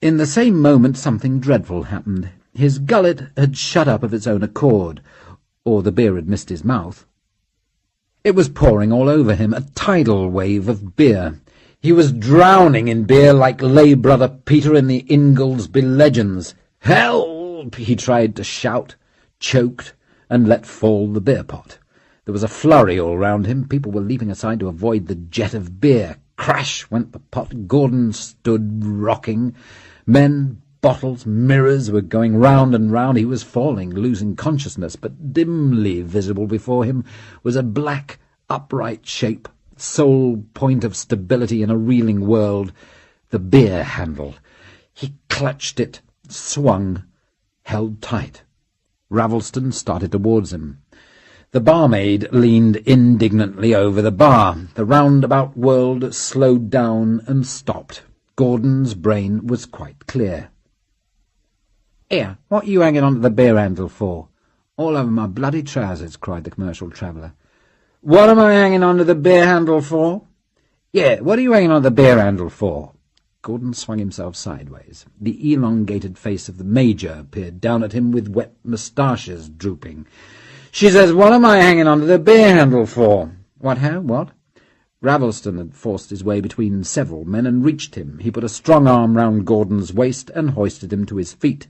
In the same moment something dreadful happened. His gullet had shut up of its own accord, or the beer had missed his mouth. It was pouring all over him, a tidal wave of beer. He was drowning in beer like lay brother Peter in the Ingoldsby legends. "Help!" he tried to shout, choked, and let fall the beer pot. There was a flurry all round him. People were leaping aside to avoid the jet of beer. Crash went the pot. Gordon stood rocking. Men, bottles, mirrors were going round and round. He was falling, losing consciousness, but dimly visible before him was a black, upright shape, sole point of stability in a reeling world, the beer handle. He clutched it, swung, held tight. Ravelston started towards him. The barmaid leaned indignantly over the bar. The roundabout world slowed down and stopped. Gordon's brain was quite clear. "Here, what are you hanging on to the beer handle for?" "All over my bloody trousers," cried the commercial traveller. "What am I hanging on to the beer handle for?" "Yeah, what are you hanging on to the beer handle for?" Gordon swung himself sideways. The elongated face of the Major peered down at him with wet moustaches drooping. "She says, what am I hanging on to the beer handle for?" "What, how, what?" Ravelston had forced his way between several men and reached him. He put a strong arm round Gordon's waist and hoisted him to his feet.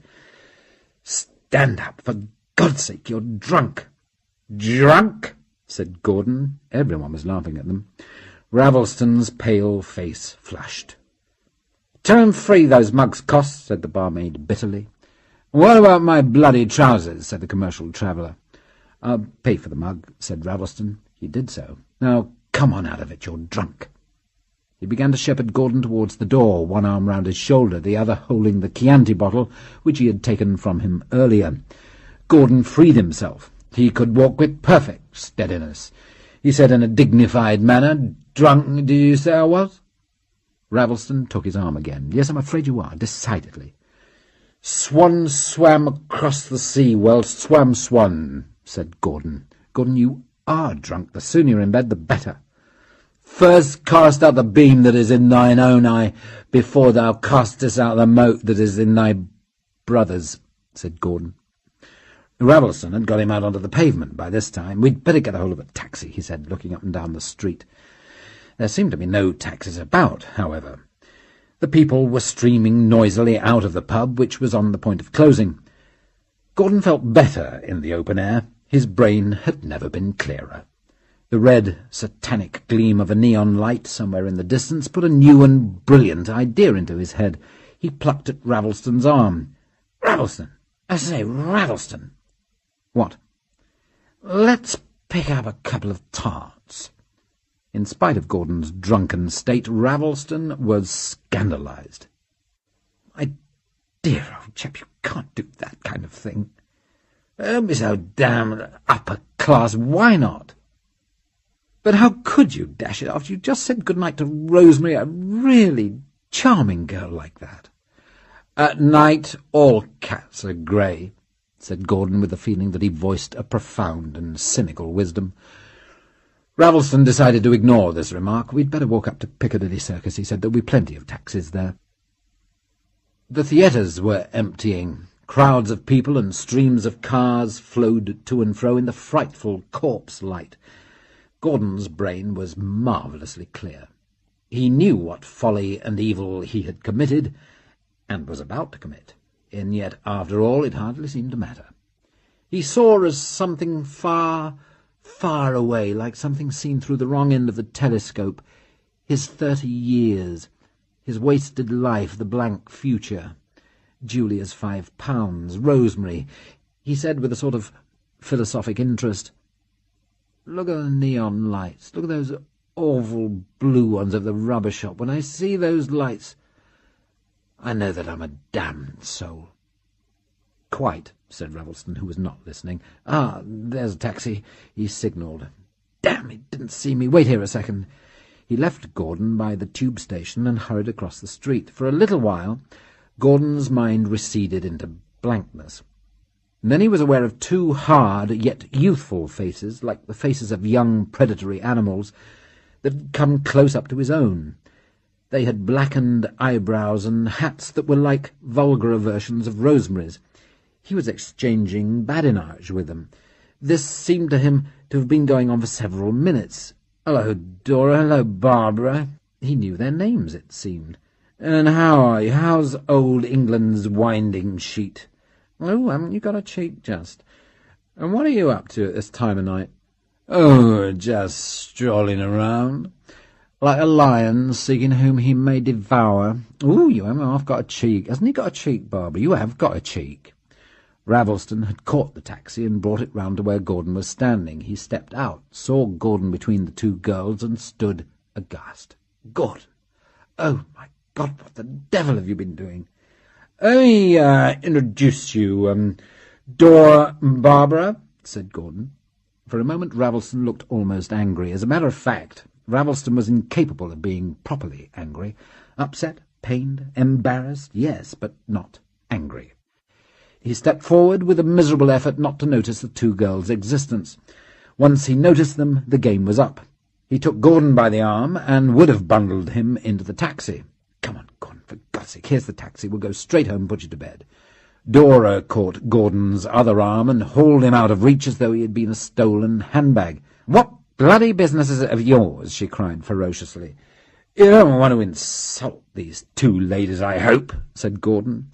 "Stand up, for God's sake, you're drunk." "Drunk?" said Gordon. Everyone was laughing at them. Ravelston's pale face flushed. "Turn free, those mugs cost," said the barmaid bitterly. "What about my bloody trousers?" said the commercial traveller. "I'll pay for the mug," said Ravelston. He did so. "Now, come on out of it, you're drunk." He began to shepherd Gordon towards the door, one arm round his shoulder, the other holding the Chianti bottle, which he had taken from him earlier. Gordon freed himself. He could walk with perfect steadiness. He said in a dignified manner, "Drunk, do you say I was?" Ravelston took his arm again. "Yes, I'm afraid you are, decidedly." "Swan swam across the sea, well swam Swan," said Gordon. "Gordon, you are drunk. The sooner you're in bed, the better." "First cast out the beam that is in thine own eye, before thou castest out the mote that is in thy brother's," said Gordon. Ravelston had got him out onto the pavement by this time. "We'd better get a hold of a taxi," he said, looking up and down the street. There seemed to be no taxis about, however. The people were streaming noisily out of the pub, which was on the point of closing. Gordon felt better in the open air. His brain had never been clearer. The red, satanic gleam of a neon light somewhere in the distance put a new and brilliant idea into his head. He plucked at Ravelston's arm. "Ravelston! I say, Ravelston!" "What?" "Let's pick up a couple of tarts." In spite of Gordon's drunken state, Ravelston was scandalized. "My dear old chap, you can't do that kind of thing. Don't be so damned upper-class. Why not?" "But how could you dash it after you just said good-night to Rosemary, a really charming girl like that?" "At night all cats are grey," said Gordon with the feeling that he voiced a profound and cynical wisdom. Ravelston decided to ignore this remark. "We'd better walk up to Piccadilly Circus," he said. "There'll be plenty of taxis there." The theatres were emptying. Crowds of people and streams of cars flowed to and fro in the frightful corpse light. Gordon's brain was marvellously clear. He knew what folly and evil he had committed, and was about to commit, and yet, after all, it hardly seemed to matter. He saw as something far, far away, like something seen through the wrong end of the telescope, his 30 years, his wasted life, the blank future. Julia's £5, Rosemary. He said with a sort of philosophic interest, "Look at the neon lights. Look at those awful blue ones of the rubber shop. When I see those lights, I know that I'm a damned soul." "Quite," said Ravelston, who was not listening. "Ah, there's a taxi," he signalled. "Damn, he didn't see me. Wait here a second." He left Gordon by the tube station and hurried across the street. For a little while, Gordon's mind receded into blankness. And then he was aware of two hard yet youthful faces, like the faces of young predatory animals, that had come close up to his own. They had blackened eyebrows and hats that were like vulgarer versions of Rosemary's. He was exchanging badinage with them. This seemed to him to have been going on for several minutes. "Hello, Dora. Hello, Barbara." He knew their names, it seemed. "And how are you? How's old England's winding sheet?" "Oh, haven't you got a cheek, just? And what are you up to at this time of night?" "Oh, just strolling around, like a lion seeking whom he may devour." "Oh, you haven't half got a cheek. Hasn't he got a cheek, Barbara? You have got a cheek." Ravelston had caught the taxi and brought it round to where Gordon was standing. He stepped out, saw Gordon between the two girls, and stood aghast. "Gordon! Oh, my God, what the devil have you been doing?" "Let me introduce you, Dora and Barbara," said Gordon. For a moment Ravelston looked almost angry. As a matter of fact, Ravelston was incapable of being properly angry. Upset, pained, embarrassed, yes, but not angry. He stepped forward with a miserable effort not to notice the two girls' existence. Once he noticed them, the game was up. He took Gordon by the arm and would have bundled him into the taxi. "Come on, Gordon, for God's sake, here's the taxi. We'll go straight home and put you to bed." Dora caught Gordon's other arm and hauled him out of reach as though he had been a stolen handbag. "What bloody business is it of yours?" she cried ferociously. "You don't want to insult these two ladies, I hope," said Gordon.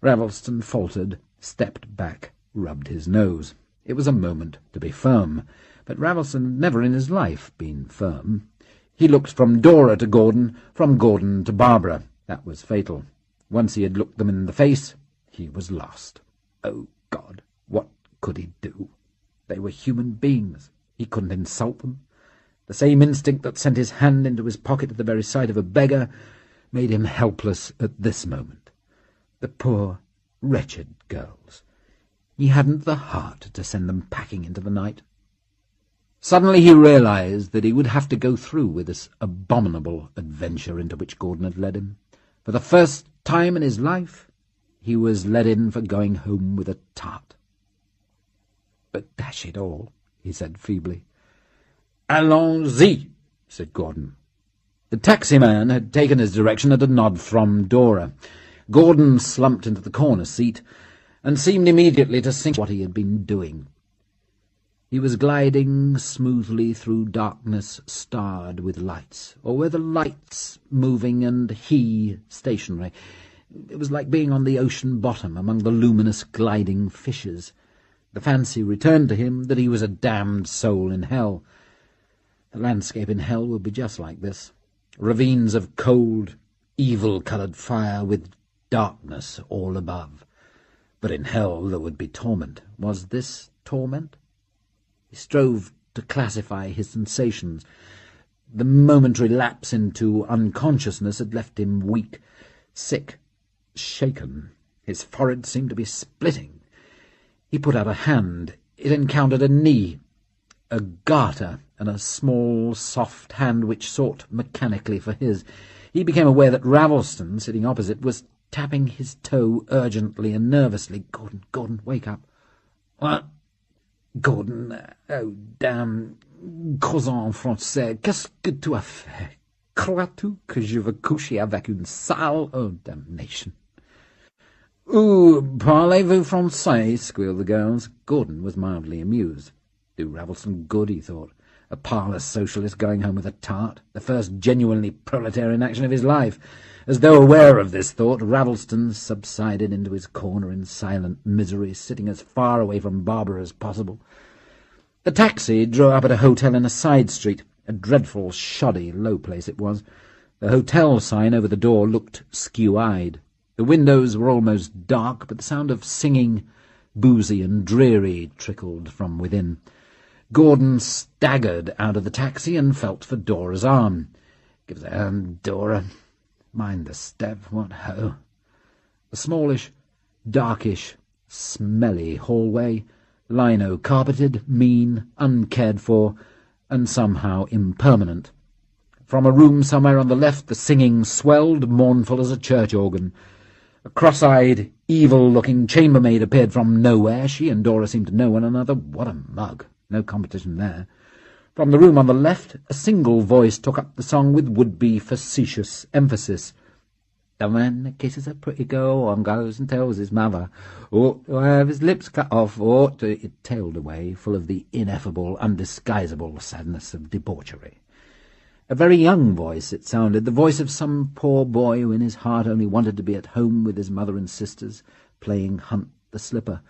Ravelston faltered, stepped back, rubbed his nose. It was a moment to be firm, but Ravelston had never in his life been firm. He looked from Dora to Gordon, from Gordon to Barbara. That was fatal. Once he had looked them in the face, he was lost. Oh, God, what could he do? They were human beings. He couldn't insult them. The same instinct that sent his hand into his pocket at the very sight of a beggar made him helpless at this moment. The poor, wretched girls. He hadn't the heart to send them packing into the night. Suddenly he realized that he would have to go through with this abominable adventure into which Gordon had led him. For the first time in his life, he was let in for going home with a tart. "But dash it all," he said feebly. "Allons-y," said Gordon. The taxi-man had taken his direction at a nod from Dora. Gordon slumped into the corner seat and seemed immediately to sink what he had been doing. He was gliding smoothly through darkness starred with lights, or were the lights moving and he stationary? It was like being on the ocean bottom among the luminous gliding fishes. The fancy returned to him that he was a damned soul in hell. The landscape in hell would be just like this. Ravines of cold, evil-coloured fire with darkness all above. But in hell there would be torment. Was this torment? He strove to classify his sensations. The momentary lapse into unconsciousness had left him weak, sick, shaken. His forehead seemed to be splitting. He put out a hand. It encountered a knee, a garter, and a small, soft hand which sought mechanically for his. He became aware that Ravelston, sitting opposite, was tapping his toe urgently and nervously. "Gordon, Gordon, wake up." "What?" "Gordon, oh, damn, causant en français, qu'est-ce que tu as fait? Crois-tu que je veux coucher avec une sale? Oh, damnation." "Ooh, parlez-vous français?" squealed the girls. Gordon was mildly amused. Do Ravelston good, he thought. A parlour socialist going home with a tart, the first genuinely proletarian action of his life. As though aware of this thought, Ravelston subsided into his corner in silent misery, sitting as far away from Barbara as possible. The taxi drew up at a hotel in a side street. A dreadful, shoddy, low place it was. The hotel sign over the door looked skew-eyed. The windows were almost dark, but the sound of singing, boozy and dreary, trickled from within. Gordon staggered out of the taxi and felt for Dora's arm. "Give us a hand, Dora. Mind the step, what ho!" A smallish, darkish, smelly hallway, lino-carpeted, mean, uncared for, and somehow impermanent. From a room somewhere on the left the singing swelled, mournful as a church organ. A cross-eyed, evil-looking chambermaid appeared from nowhere. She and Dora seemed to know one another. What a mug! No competition there. From the room on the left, a single voice took up the song with would-be facetious emphasis. The man that kisses a pretty girl and goes and tells his mother ought to have his lips cut off, ought to— It tailed away, full of the ineffable, undisguisable sadness of debauchery. A very young voice, it sounded, the voice of some poor boy who in his heart only wanted to be at home with his mother and sisters, playing Hunt the Slipper.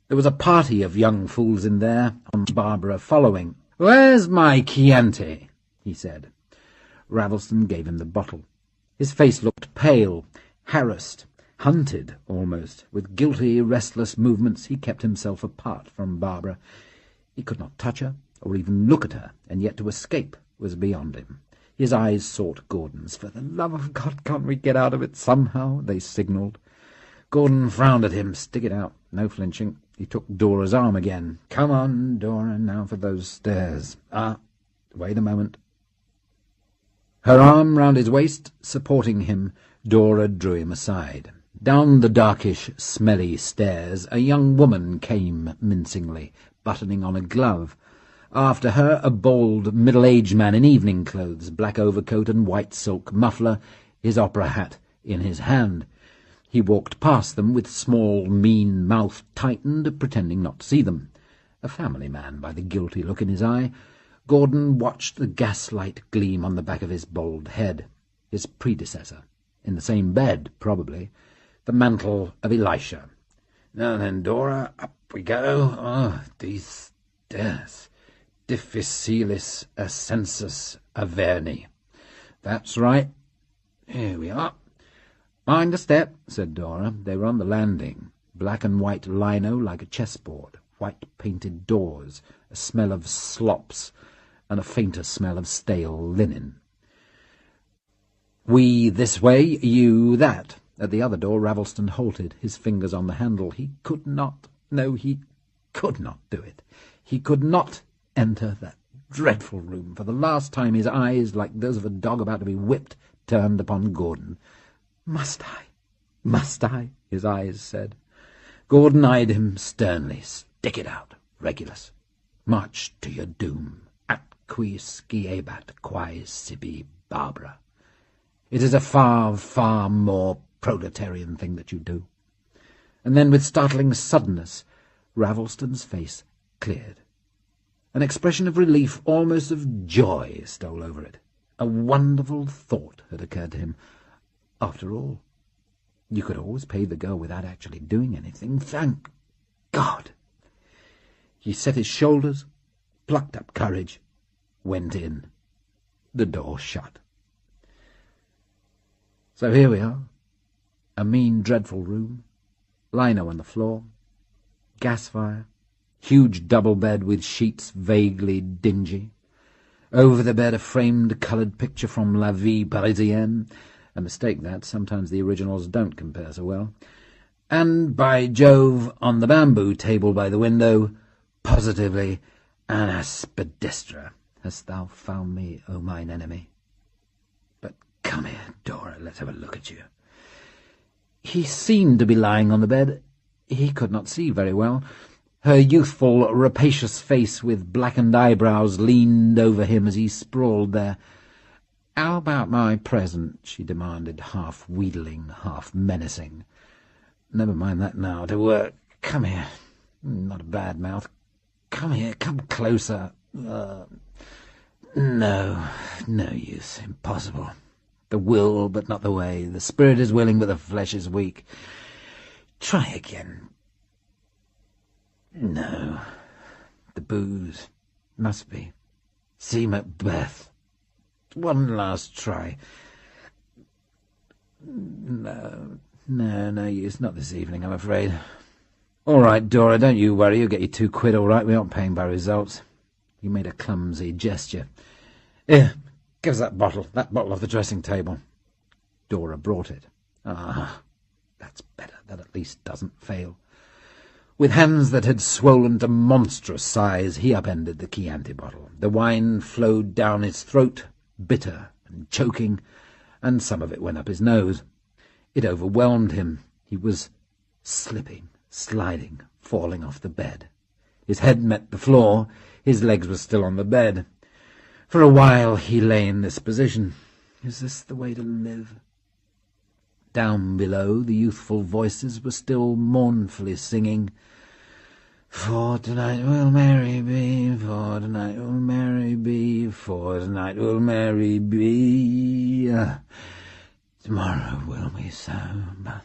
There was a party of young fools in there, and Barbara following. "Where's my Chianti?" he said. Ravelston gave him the bottle. His face looked pale, harassed, hunted almost. With guilty, restless movements he kept himself apart from Barbara. He could not touch her, or even look at her, and yet to escape was beyond him. His eyes sought Gordon's. "For the love of God, can't we get out of it somehow?" they signalled. Gordon frowned at him. "Stick it out." No flinching. He took Dora's arm again. "Come on, Dora, now for those stairs. Wait a moment." Her arm round his waist, supporting him, Dora drew him aside. Down the darkish, smelly stairs a young woman came mincingly, buttoning on a glove. After her a bald, middle-aged man in evening clothes, black overcoat and white silk muffler, his opera hat in his hand. He walked past them with small, mean mouth tightened, pretending not to see them. A family man, by the guilty look in his eye. Gordon watched the gaslight gleam on the back of his bald head. His predecessor. In the same bed, probably. The mantle of Elisha. "Now then, Dora, up we go. These stairs. Difficilis ascensus averni. That's right. Here we are." "Mind the step," said Dora. They were on the landing. Black and white lino like a chessboard. White painted doors. A smell of slops. And a fainter smell of stale linen. "We this way, you that." At the other door Ravelston halted, his fingers on the handle. He could not do it. He could not enter that dreadful room. For the last time his eyes, like those of a dog about to be whipped, turned upon Gordon. "Must I? Must I?" his eyes said. Gordon eyed him sternly. "Stick it out, Regulus. March to your doom. Qui sciebat quae sibi Barbara. It is a far, far more proletarian thing that you do." And then, with startling suddenness, Ravelston's face cleared. An expression of relief, almost of joy, stole over it. A wonderful thought had occurred to him. After all, you could always pay the girl without actually doing anything. Thank God! He set his shoulders, plucked up courage, went in. The door shut. So here we are. A mean, dreadful room. Lino on the floor. Gas fire. Huge double bed with sheets vaguely dingy. Over the bed a framed coloured picture from La Vie Parisienne. A mistake that. Sometimes the originals don't compare so well. And, by Jove, on the bamboo table by the window, positively an Aspidistra. Hast thou found me, O mine enemy? But come here, Dora, let's have a look at you. He seemed to be lying on the bed. He could not see very well. Her youthful, rapacious face with blackened eyebrows leaned over him as he sprawled there. "How about my present?" she demanded, half wheedling, half menacing. "Never mind that now. To work. Come here. Not a bad mouth. Come here. Come closer. No use. Impossible. The will, but not the way. The spirit is willing, but the flesh is weak. Try again. No. The booze. Must be. See Macbeth. One last try. No use. Not this evening, I'm afraid. All right, Dora, don't you worry. You'll get your £2 all right. We aren't paying by results." He made a clumsy gesture. "Here, give us that bottle off the dressing table." Dora brought it. That's better. That at least doesn't fail. With hands that had swollen to monstrous size, he upended the Chianti bottle. The wine flowed down his throat, bitter and choking, and some of it went up his nose. It overwhelmed him. He was slipping, sliding, falling off the bed. His head met the floor, his legs were still on the bed. For a while he lay in this position. Is this the way to live? Down below, the youthful voices were still mournfully singing, "Fortnight will Mary be, fortnight will Mary be, fortnight will Mary be. Tomorrow will be so, but